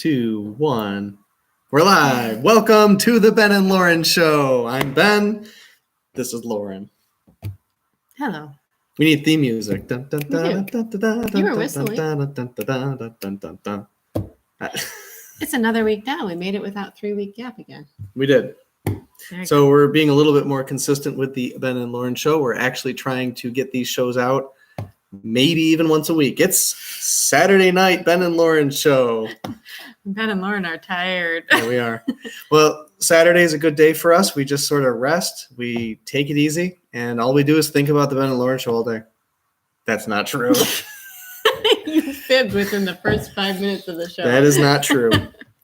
2, 1. We're live. Welcome to the Ben and Lauren Show. I'm Ben. This is Lauren. Hello. We need theme music. You were whistling. It's another week now. We made it without 3-week gap again. We did. There So we're being a little bit more consistent with the Ben and Lauren Show. We're actually trying to get these shows out maybe even once a week. It's Saturday night Ben and Lauren Show. Ben and Lauren are tired. Yeah, we are. Well, Saturday is a good day for us. We just sort of rest. We take it easy. And all we do is think about the Ben and Lauren Show all day. That's not true. You fibbed within the first 5 minutes of the show. That is not true.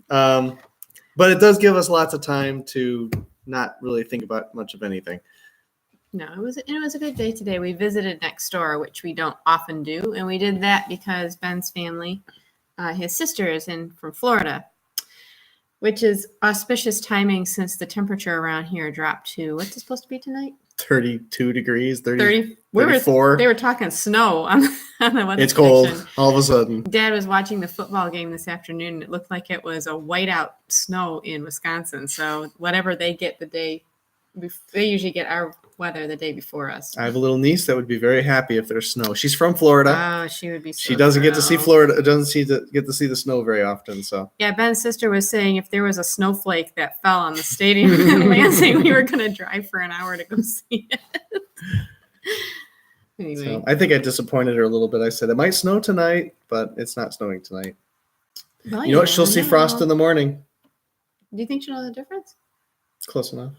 But it does give us lots of time to not really think about much of anything. No, it was a good day today. We visited next door, which we don't often do. And we did that because Ben's family, his sister is from Florida, which is auspicious timing since the temperature around here dropped to, what's it supposed to be tonight? 32 degrees, 30, 34. They were talking snow on the weather It's cold prediction. all of a sudden. Dad was watching the football game this afternoon. It looked like it was a whiteout snow in Wisconsin. So whatever they get they usually get our weather the day before us. I have a little niece that would be very happy if there's snow. She's from Florida. Oh, she would be so She doesn't get to see thrilled. Florida. Doesn't get to see the snow very often. So Yeah, Ben's sister was saying if there was a snowflake that fell on the stadium in Lansing, we were going to drive for an hour to go see it. Anyway. So I think I disappointed her a little bit. I said it might snow tonight, but it's not snowing tonight. Well, You know what? She'll never see know. frost in the morning. Do you think she'll know the difference? Close enough.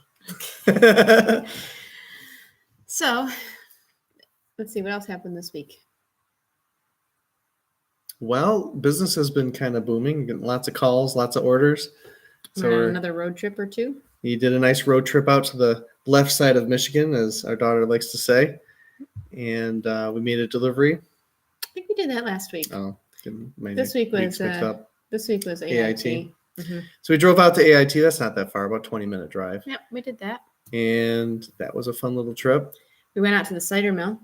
So, let's see what else happened this week. Well, business has been kind of booming. Getting lots of calls, lots of orders. So We're on another road trip or two. you did a nice road trip out to the left side of Michigan, as our daughter likes to say, and we made a delivery. I think we did that last week. Oh, This week was weeks mixed up. AIT. AIT. Mm-hmm. So we drove out to AIT. That's not that far, about 20-minute drive. Yep, we did that. And that was a fun little trip. We went out to the cider mill.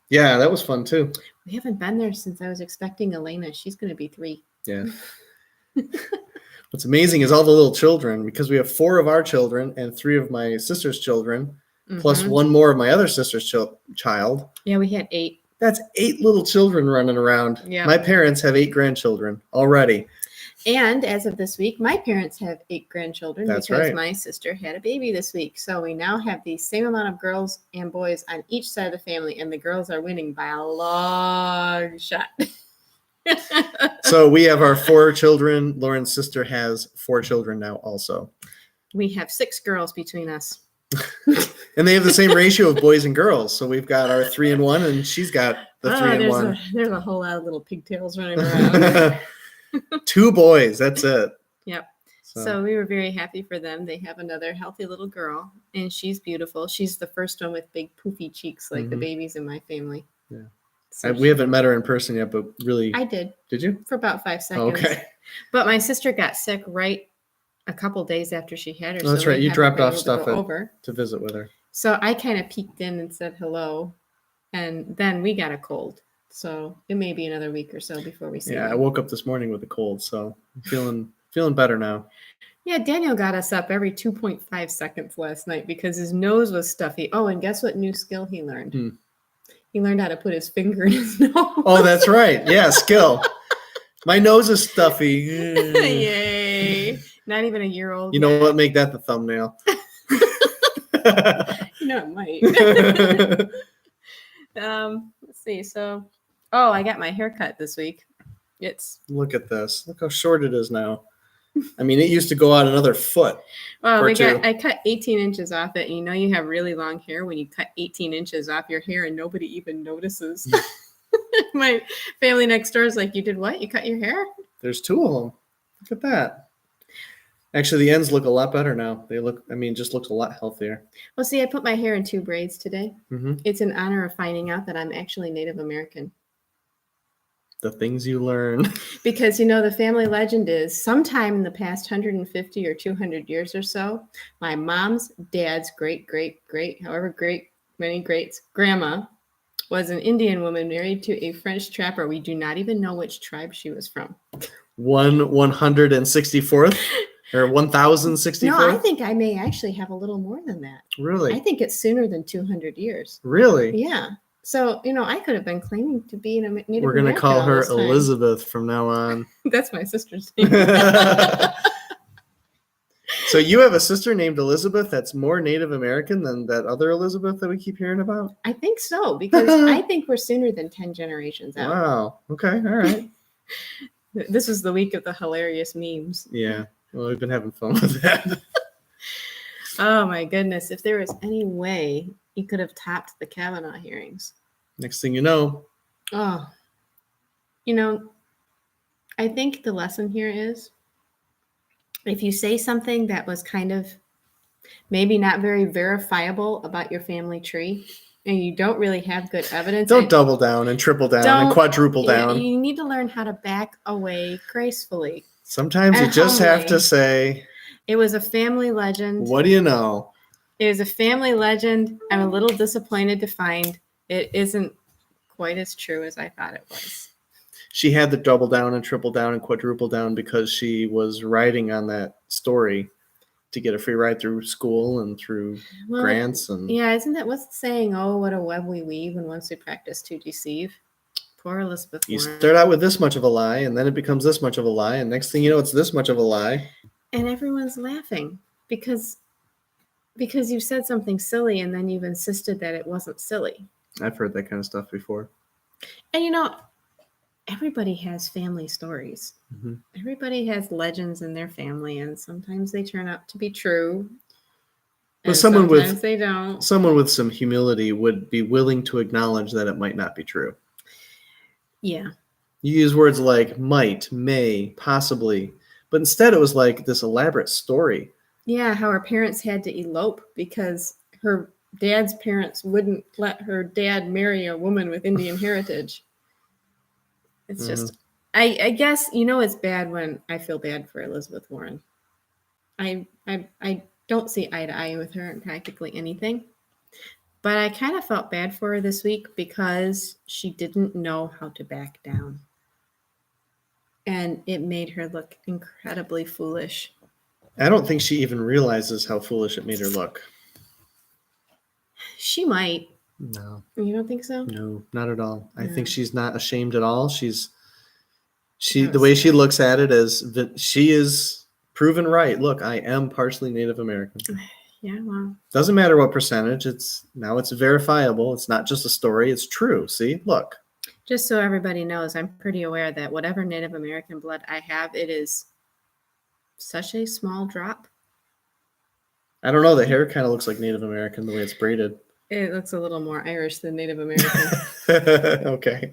Yeah, that was fun too. We haven't been there since I was expecting Elena. She's going to be 3. Yeah. What's amazing is all the little children, because we have 4 of our children and 3 of my sister's children, plus Mhm. 1 more of my other sister's child. Yeah, we had 8. That's 8 little children running around. Yeah. My parents have 8 grandchildren already. And as of this week, my parents have 8 grandchildren That's because right. my sister had a baby this week. So we now have the same amount of girls and boys on each side of the family, and the girls are winning by a long shot. So we have our 4 children. Lauren's sister has 4 children now also. We have 6 girls between us. And they have the same ratio of boys and girls. So we've got our 3 and 1, and she's got the 3 and 1. There's a whole lot of little pigtails running around. 2 boys. That's it. Yep. So we were very happy for them. They have another healthy little girl, and she's beautiful. She's the first one with big poofy cheeks like the Mhm. babies in my family. Yeah. So We haven't met her in person yet, but really. I did Did you? for about 5 seconds. Okay. But my sister got sick right a couple days after she had her. Oh, that's so we right. You haven't dropped been off able to stuff go over. to visit with her. So I kind of peeked in and said hello, and then we got a cold. So it may be another week or so before we see Yeah, I them. woke up this morning with a cold, so I'm feeling better now. Yeah, Daniel got us up every 2.5 seconds last night because his nose was stuffy. Oh, and guess what new skill he learned? Hmm. He learned how to put his finger in his nose. Oh, that's right. Yeah, skill. My nose is stuffy. Yay. Not even a year old. You know yet. what? Make that the thumbnail. You know it might. Let's see. So, I got my hair cut this week. It's Look at this. Look how short it is now. I mean, it used to go out another foot. Or two. I cut 18 inches off it. And you know you have really long hair when you cut 18 inches off your hair and nobody even notices. My family next door is like, you did what? You cut your hair? There's 2 of them. Look at that. Actually, the ends look a lot better now. Just looks a lot healthier. Well, see, I put my hair in 2 braids today. Mm-hmm. It's in honor of finding out that I'm actually Native American. The things you learn. Because, the family legend is sometime in the past 150 or 200 years or so, my mom's dad's great, however great, many greats, grandma was an Indian woman married to a French trapper. We do not even know which tribe she was from. 164th or 1064th? No, I think I may actually have a little more than that. I Really? think it's sooner than 200 years. Really? Yeah. So, I could have been claiming to be a Native We're going to American call all her this time. Elizabeth from now on. That's my sister's name. So you have a sister named Elizabeth that's more Native American than that other Elizabeth that we keep hearing about? I think so, because I think we're sooner than 10 generations out. Wow. Okay. All right. This is the week of the hilarious memes. Yeah. Well, we've been having fun with that. Oh my goodness. If there was any way he could have topped the Kavanaugh hearings. Next thing you know, Oh, I think the lesson here is if you say something that was kind of maybe not very verifiable about your family tree and you don't really have good evidence. don't double down and triple down and Don't- quadruple down. You need to learn how to back away gracefully. Sometimes you and just have to humbly. say, It was a family legend. what do you know? It was a family legend. I'm a little disappointed to find it isn't quite as true as I thought it was. She had to double down and triple down and quadruple down because she was riding on that story to get a free ride through school and through Well, grants. And Yeah, isn't that what's the saying? Oh, what a web we weave, and once we practice to deceive. Poor Elizabeth you Warren. start out with this much of a lie, and then it becomes this much of a lie, and next thing you know, it's this much of a lie. And everyone's laughing because you said something silly and then you've insisted that it wasn't silly. I've heard that kind of stuff before. And everybody has family stories. Mhm. Everybody has legends in their family, and sometimes they turn out to be true. But And someone with- sometimes they don't. Someone with some humility would be willing to acknowledge that it might not be true. Yeah. You use words like might, may, possibly, but instead it was like this elaborate story. Yeah, how her parents had to elope because her dad's parents wouldn't let her dad marry a woman with Indian heritage. It's just, I guess, it's bad when I feel bad for Elizabeth Warren. I don't see eye to eye with her in practically anything. But I kind of felt bad for her this week because she didn't know how to back down. And it made her look incredibly foolish. I don't think she even realizes how foolish it made her look. She might. No, You don't think so? no, not at all. I No. think she's not ashamed at all. That The was way she sad. looks at it is that she is proven right. Look, I am partially Native American. Yeah, well. Doesn't matter what percentage. It's verifiable. It's not just a story. It's true. See, look. Just so everybody knows, I'm pretty aware that whatever Native American blood I have, it is such a small drop. I don't know. The hair kind of looks like Native American the way it's braided. It looks a little more Irish than Native American. Okay.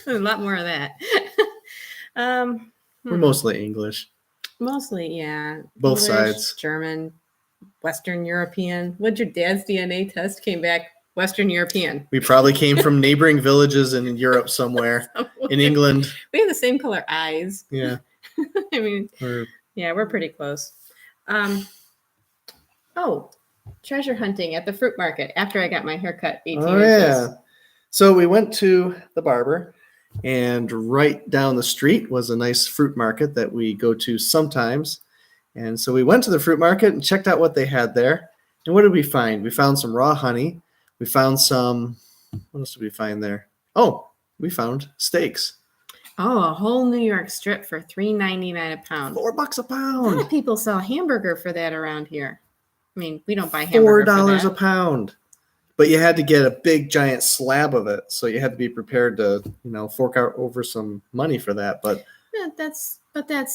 A lot more of that. We're mostly English. Mostly, yeah. Both English, sides. German, Western European. What'd your dad's DNA test came back? Western European. We probably came from neighboring villages in Europe somewhere. In England. We have the same color eyes. Yeah. I mean, Or yeah, we're pretty close. Treasure hunting at the fruit market after I got my haircut 18 oh inches. yeah. So we went to the barber, and right down the street was a nice fruit market that we go to sometimes. And so we went to the fruit market and checked out what they had there. And what did we find? We found some raw honey. We found some, what else did we find there? Oh, we found steaks. Oh, a whole New York strip for $3.99 a pound. $4 a A lot of pound. people sell hamburger for that around here. I mean, we don't buy hamburger $4 for a that. pound. But you had to get a big giant slab of it. So you had to be prepared to, fork out over some money for that. But Yeah, that's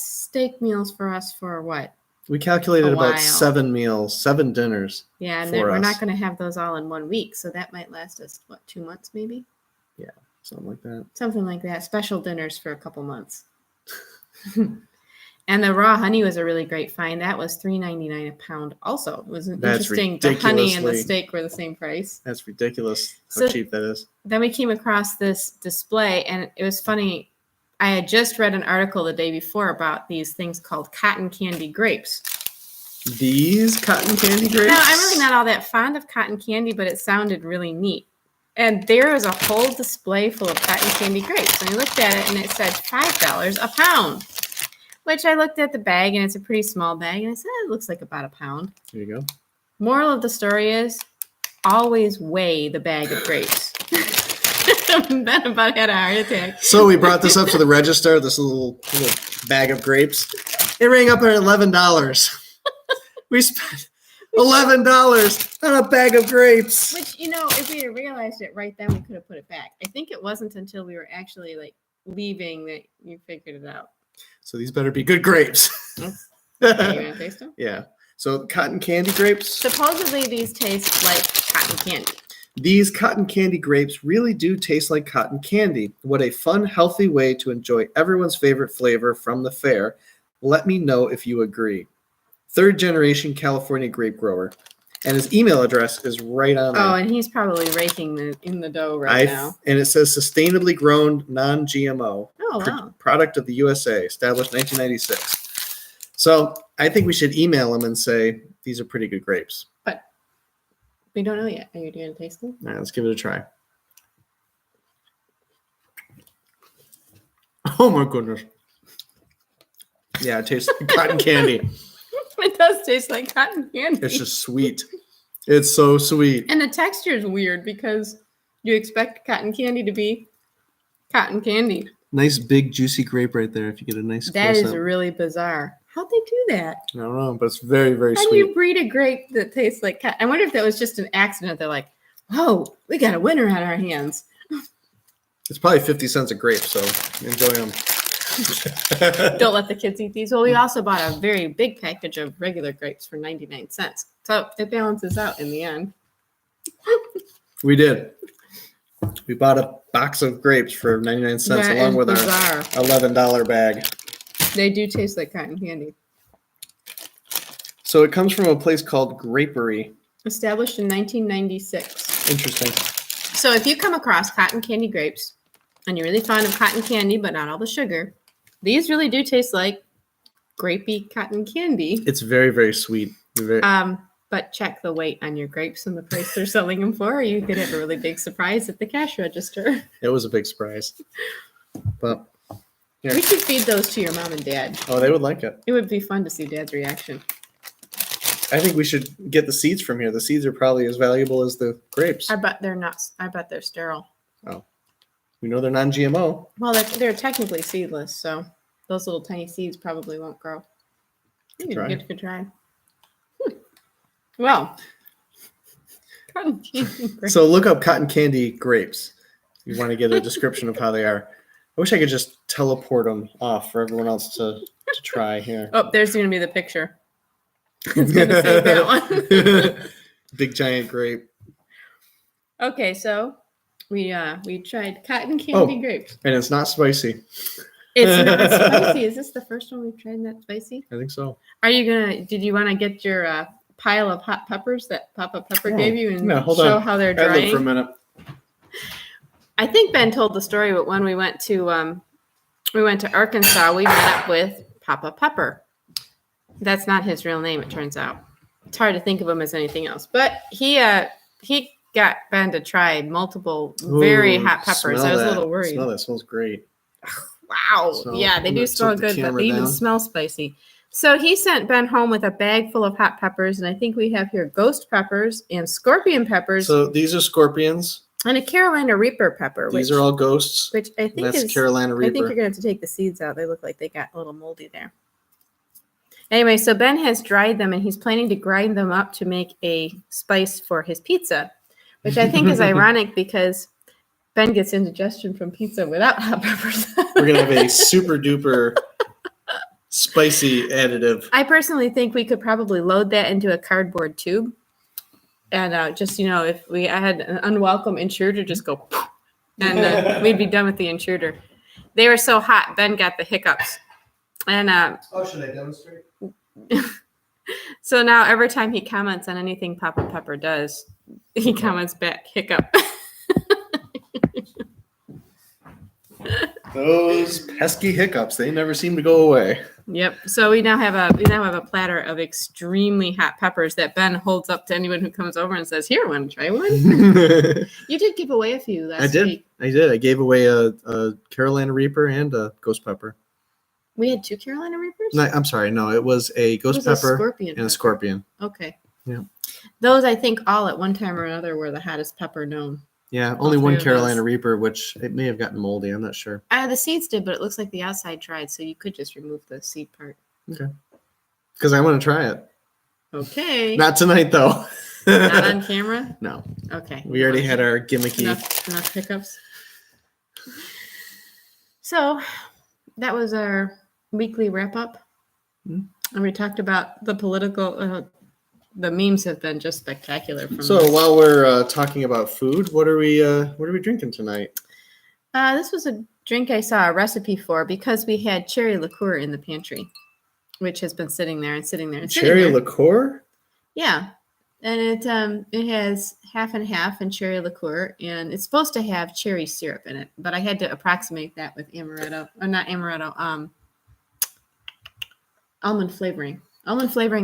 steak meals for us for what? we calculated A about while. 7 meals, 7 dinners. Yeah, and For we're us. not going to have those all in 1 week, so that might last us 2 months maybe, Something like that. something like that. Special dinners for a couple months. And the raw honey was a really great find. That was $3.99 a pound. Also, it was That's interesting. The honey and the ridiculously- steak were the same price. That's ridiculous how So- cheap that is. Then we came across this display, and it was funny. I had just read an article the day before about these things called cotton candy grapes. These cotton candy grapes? Now, I'm really not all that fond of cotton candy, but it sounded really neat. And there was a whole display full of cotton candy grapes. And I looked at it, and it said $5 a pound. Which I looked at the bag, and it's a pretty small bag, and I said it looks like about a pound. There you go. Moral of the story is always weigh the bag of grapes. Ben about had a heart attack. So we brought this up to the register, this little bag of grapes. It rang up at $11. We spent $11 on a bag of grapes. Which, if we had realized it right then, we could have put it back. I think it wasn't until we were actually leaving that you figured it out. So these better be good grapes. Are you gonna taste them? Yeah. So cotton candy grapes. Supposedly these taste like cotton candy. These cotton candy grapes really do taste like cotton candy. What a fun, healthy way to enjoy everyone's favorite flavor from the fair. Let me know if you agree. 3rd generation California grape grower. And his email address is right on there. Oh, and he's probably raking in the dough right now. And it says sustainably grown, non-GMO. Oh, wow. Product of the USA, established 1996. So I think we should email him and say, these are pretty good grapes. But we don't know yet. Are you going to taste them? All right, let's give it a try. Oh my goodness. Yeah, it tastes like cotton candy. It does taste like cotton candy. It's just sweet. It's so sweet. And the texture is weird because you expect cotton candy to be cotton candy. Nice big juicy grape right there if you get a nice That is close-up. really bizarre. How'd they do that? I don't know, but it's very, very How do sweet. you breed a grape that tastes like cotton? I wonder if that was just an accident. They're like, whoa, we got a winner on our hands. It's probably 50 cents a grape, so enjoy them. Don't let the kids eat these. Well, we also bought a very big package of regular grapes for 99 cents. So it balances out in the end. We did. We bought a box of grapes for 99 cents That along is with bizarre. our $11 bag. They do taste like cotton candy. So it comes from a place called Grapery. Established in 1996. Interesting. So if you come across cotton candy grapes and you're really fond of cotton candy but not all the sugar, these really do taste like grapey cotton candy. It's very, very sweet. But check the weight on your grapes and the price they're selling them for, or you could have a really big surprise at the cash register. It was a big surprise. But yeah. We should feed those to your mom and dad. Oh, they would like it. It would be fun to see Dad's reaction. I think we should get the seeds from here. The seeds are probably as valuable as the grapes. I bet they're not. I bet they're sterile. We know they're non-GMO. Well, they're technically seedless, so those little tiny seeds probably won't grow. You Try. get to try. Well, cotton candy grapes. So look up cotton candy grapes. You want to get a description of how they are. I wish I could just teleport them off for everyone else to try here. Oh, there's going to be the picture. It's going to save that one. Big giant grape. Okay, so we tried cotton candy Oh. grapes. And it's not spicy. It's not spicy. Is this the first one we've tried not spicy? I think so. Did you want to get your pile of hot peppers that Papa Pepper Oh, gave you and hold show on. how they're I look for a drying? minute. I think Ben told the story, but when we went to Arkansas, we met up with Papa Pepper. That's not his real name, it turns out. It's hard to think of him as anything else. But he got Ben to try multiple very Ooh, hot peppers. smell I was that. a little worried. Smell that. Smells great. Wow. So, Yeah, they I'm do gonna smell tilt the good, but camera they even down. smell spicy. So he sent Ben home with a bag full of hot peppers, and I think we have here ghost peppers and scorpion peppers So these are scorpions. and a Carolina Reaper pepper, These are all ghosts. which I And think that's is Carolina I think Reaper. you're gonna have to take the seeds out. They look like they got a little moldy there. Anyway, so Ben has dried them and he's planning to grind them up to make a spice for his pizza, which I think is ironic because Ben gets indigestion from pizza without hot peppers. We're gonna have a super duper spicy additive. I personally think we could probably load that into a cardboard tube. And just, if I had an unwelcome intruder, just go, and we'd be done with the intruder. They were so hot, Ben got the hiccups. And Oh, should I demonstrate? so now every time he comments on anything Papa Pepper does, he comments back, hiccup. Those pesky hiccups, they never seem to go away. Yep. So we now have a platter of extremely hot peppers that Ben holds up to anyone who comes over and says, "Here, want to try one?" You did give away a few last week. I did. I gave away a Carolina Reaper and a ghost pepper. We had 2 Carolina Reapers? No, I'm sorry. No, it was a It ghost was a pepper scorpion and a pepper. scorpion. Okay. Yeah. Those, I think, all at one time or another were the hottest pepper known. Yeah, only three one of Carolina those. Reaper, which it may have gotten moldy. I'm not sure. The seeds did, but it looks like the outside dried, so you could just remove the seed part. Because I want to try it. Okay. Not tonight, though. Not on camera? No. Okay. We already had our gimmicky. Enough hiccups. So that was our weekly wrap up. Mhm. And we talked about the political, the memes have been just spectacular. From So this. while we're talking about food, what are we drinking tonight? This was a drink I saw a recipe for because we had cherry liqueur in the pantry, which has been sitting there and sitting there and Cherry sitting there. liqueur? Yeah. And it has half and half and cherry liqueur, and it's supposed to have cherry syrup in it, but I had to approximate that with amaretto, or not amaretto, almond flavoring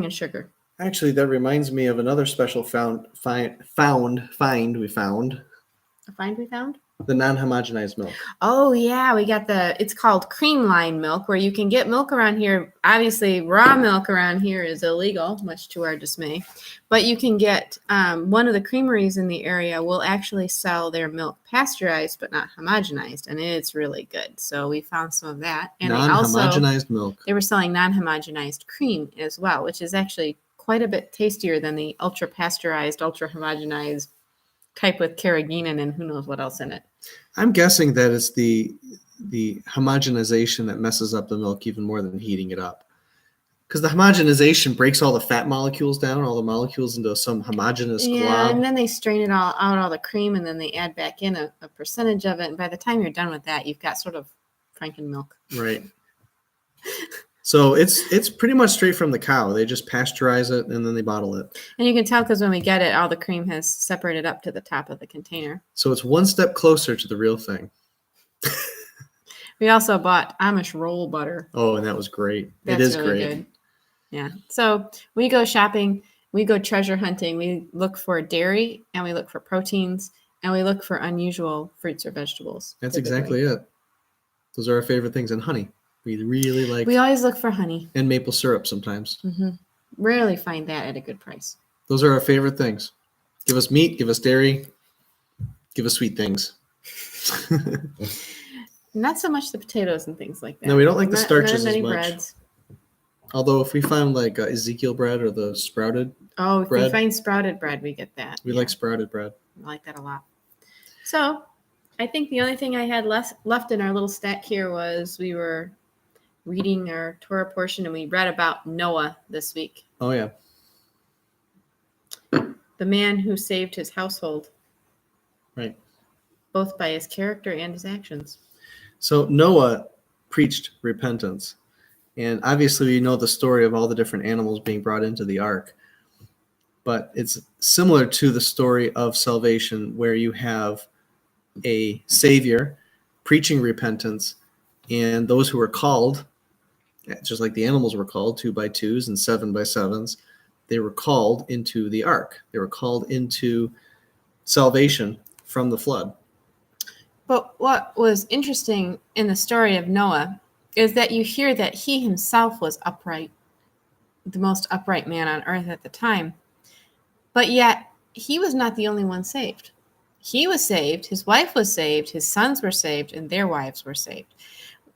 and sugar. Actually, that reminds me of another special find we found. A find we found? The non-homogenized milk. Oh yeah, we got it's called cream line milk, where you can get milk around here. Obviously, raw milk around here is illegal, much to our dismay. But you can get one of the creameries in the area will actually sell their milk pasteurized but not homogenized, and it's really good. So we found some of that, and Non-homogenized milk. They were selling non-homogenized cream as well, which is actually quite a bit tastier than the ultra pasteurized, ultra homogenized type with carrageenan and who knows what else in it. I'm guessing that it's the homogenization that messes up the milk even more than heating it up. Because the homogenization breaks all the fat molecules down, all the molecules into some homogeneous glob. And then they strain it all the cream, and then they add back in a percentage of it. And by the time you're done with that, you've got sort of Franken milk. Right. So it's pretty much straight from the cow. They just pasteurize it and then they bottle it. And you can tell because when we get it, all the cream has separated up to the top of the container. So it's one step closer to the real thing. We also bought Amish roll butter. Oh, and that was great. That's it is really great. Good. Yeah. So we go shopping, we go treasure hunting. We look for dairy and we look for proteins and we look for unusual fruits or vegetables. That's exactly it. Those are our favorite things. And honey. We really like. We always look for honey. And maple syrup sometimes. Mm-hmm. Rarely find that at a good price. Those are our favorite things. Give us meat, give us dairy, give us sweet things. Not so much the potatoes and things like that. No, we don't like the starches not as many much. Breads. Although if we found like Ezekiel bread or the sprouted if bread, we find sprouted bread, we get that. We like sprouted bread. I like that a lot. So I think the only thing I had left in our little stack here was we were reading our Torah portion, and we read about Noah this week. Oh, yeah. The man who saved his household. Right. Both by his character and his actions. So Noah preached repentance. And obviously we know the story of all the different animals being brought into the ark. But it's similar to the story of salvation where you have a savior preaching repentance, and those who are called, just like the animals were called, 2 by 2s and 7 by 7s, they were called into the ark. They were called into salvation from the flood. But what was interesting in the story of Noah is that you hear that he himself was upright, the most upright man on earth at the time. But yet, he was not the only one saved. He was saved, his wife was saved, his sons were saved, and their wives were saved.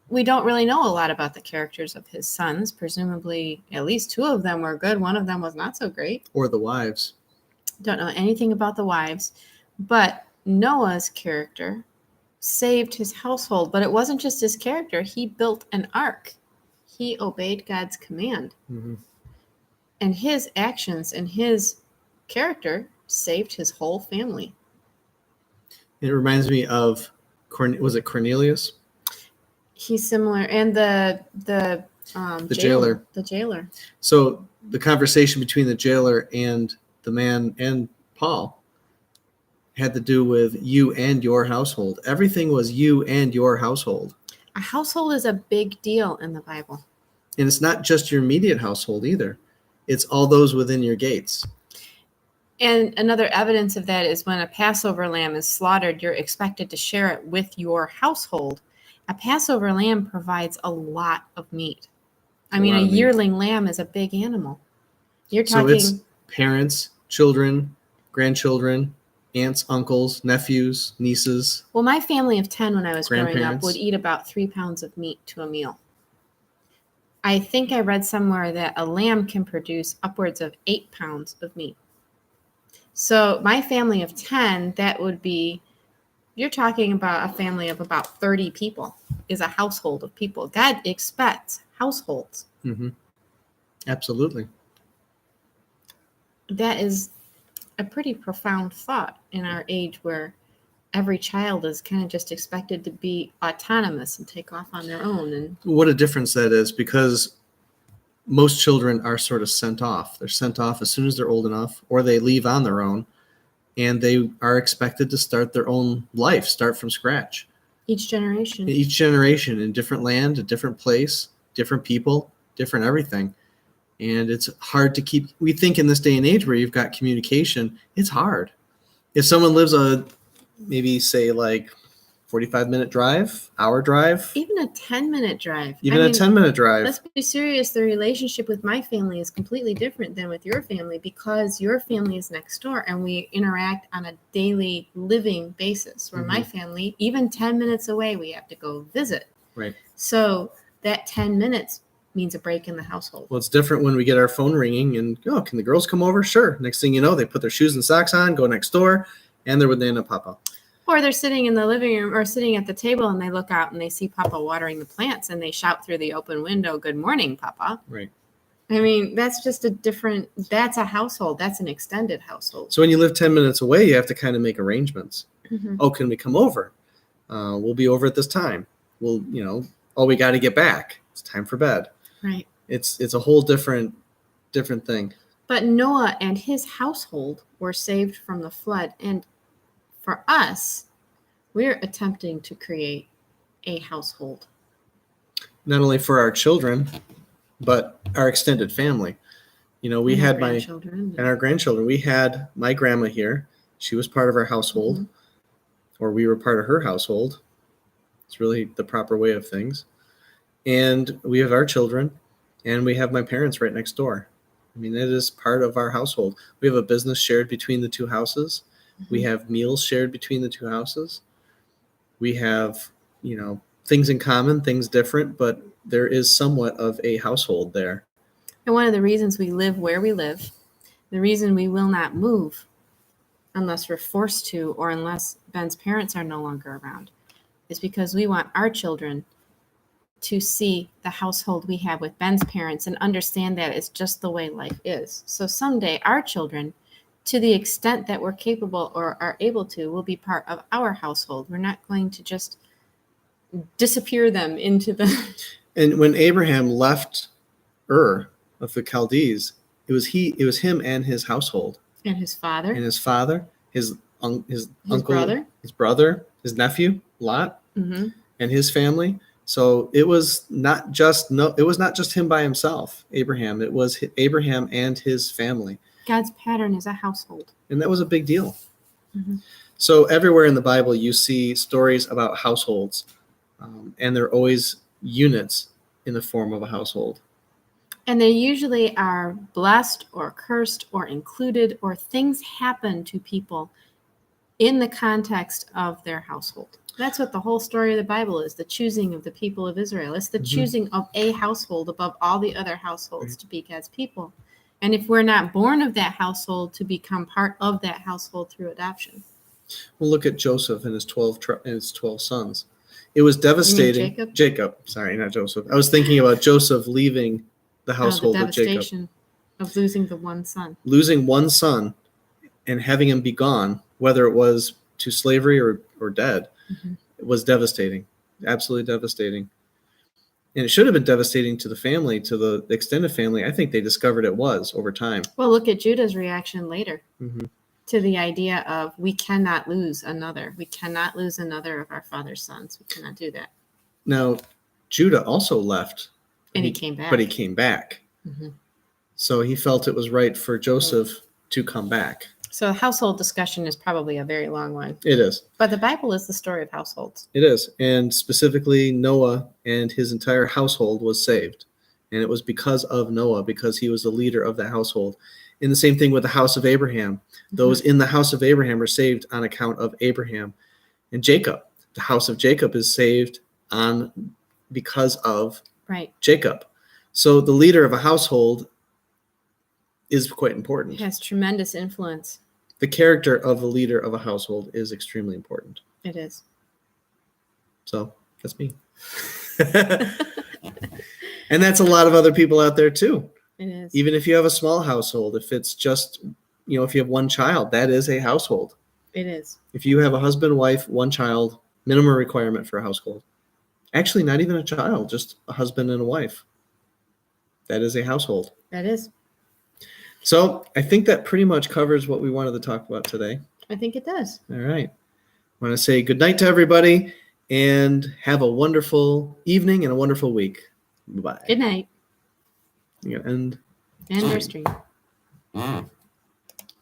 We don't really know a lot about the characters of his sons. Presumably, at least 2 of them were good. One of them was not so great. Or the wives. Don't know anything about the wives. But Noah's character saved his household. But it wasn't just his character. He built an ark. He obeyed God's command. Mm-hmm. And his actions and his character saved his whole family. It reminds me of, was it Cornelius? He's similar, and the jailer. The jailer. So the conversation between the jailer and the man and Paul had to do with you and your household. Everything was you and your household. A household is a big deal in the Bible. And it's not just your immediate household either. It's all those within your gates. And another evidence of that is when a Passover lamb is slaughtered, you're expected to share it with your household. A Passover lamb provides a lot of meat. I A mean, a lot of meat. yearling lamb is a big animal. You're So talking, it's parents, children, grandchildren, aunts, uncles, nephews, nieces. well, my family of 10 when I was growing up Grandparents. would eat about 3 pounds of meat to a meal. I think I read somewhere that a lamb can produce upwards of 8 pounds of meat. So my family of 10, that would be, you're talking about a family of about 30 people is a household of people. God expects households. Mm-hmm. Absolutely. That is a pretty profound thought in our age where every child is kind of just expected to be autonomous and take off on their own. And What a difference that is, because most children are sort of sent off. They're sent off as soon as they're old enough, or they leave on their own, and they are expected to start their own life, start from scratch. each generation, Each generation in different land, a different place, different people, different everything. And it's hard to keep. We think in this day and age where you've got communication, it's hard. If someone lives maybe say like 45-minute drive, hour drive, even a 10-minute drive. even I a mean, 10-minute drive. let's be serious. The relationship with my family is completely different than with your family because your family is next door and we interact on a daily living basis. Where my family, even 10 minutes away, we have to go visit. Right. So that 10 minutes means a break in the household. Well, it's different when we get our phone ringing and, oh, can the girls come over? Sure. Next thing you know, they put their shoes and socks on, go next door, and they're with Nana and Papa. Or they're sitting in the living room or sitting at the table and they look out and they see Papa watering the plants and they shout through the open window, "Good morning, Papa." Right. I mean, that's just that's a household. That's an extended household. So when you live 10 minutes away, you have to kind of make arrangements. Mhm. Oh, can we come over? We'll be over at this time. We got to get back. It's time for bed. Right. It's a whole different thing. But Noah and his household were saved from the flood. And for us, we're attempting to create a household. Not only for our children, but our extended family. We And had our my grandchildren. and our grandchildren. We had my grandma here. She was part of our household, Mhm. or we were part of her household. It's really the proper way of things. And we have our children, and we have my parents right next door. I mean, it is part of our household. We have a business shared between the two houses. We have meals shared between the two houses. We have, things in common, things different, but there is somewhat of a household there. And one of the reasons we live where we live, the reason we will not move unless we're forced to or unless Ben's parents are no longer around, is because we want our children to see the household we have with Ben's parents and understand that it's just the way life is. So someday our children, to the extent that we're capable or are able to, will be part of our household. We're not going to just disappear them into the... And when Abraham left Ur of the Chaldees, it was him and his household. And his father. And his father, his uncle, brother. his brother, his nephew, Lot, Mm-hmm. and his family. So it was not just him by himself, Abraham. It was Abraham and his family. God's pattern is a household. And that was a big deal. Mm-hmm. So everywhere in the Bible, you see stories about households, and they're always units in the form of a household. And they usually are blessed or cursed or included, or things happen to people in the context of their household. That's what the whole story of the Bible is, the choosing of the people of Israel. It's the choosing of a household above all the other households to be God's people. And if we're not born of that household, to become part of that household through adoption. Well, look at Joseph and his 12 sons. It was devastating. You mean Jacob, sorry, not Joseph. I was thinking about Joseph leaving the household the of Jacob. devastation of losing the one son. Losing one son and having him be gone, whether it was to slavery or dead, it was devastating, absolutely devastating. And it should have been devastating to the family, to the extended family. I think they discovered it was over time. Well, look at Judah's reaction later Mm-hmm. to the idea of we cannot lose another. We cannot lose another of our father's sons. We cannot do that. Now, Judah also left. And he came back. But he came back. Mhm. So he felt it was right for Joseph to come back. So household discussion is probably a very long one, It is. but the Bible is the story of households. It is. And specifically, Noah and his entire household was saved. And it was because of Noah, because he was the leader of the household. And the same thing with the house of Abraham. Those in the house of Abraham are saved on account of Abraham. And Jacob, the house of Jacob is saved because of Right. Jacob. So the leader of a household is quite important. It has tremendous influence. The character of the leader of a household is extremely important. It is. So that's me. And that's a lot of other people out there too. It is. Even if you have a small household, if it's just, if you have one child, that is a household. It is. If you have a husband, wife, one child, minimum requirement for a household. Actually, not even a child, just a husband and a wife. That is a household. That is. So I think that pretty much covers what we wanted to talk about today. I think it does. All right. I want to say good night to everybody and have a wonderful evening and a wonderful week. Bye. Good night. And And our stream. Mm.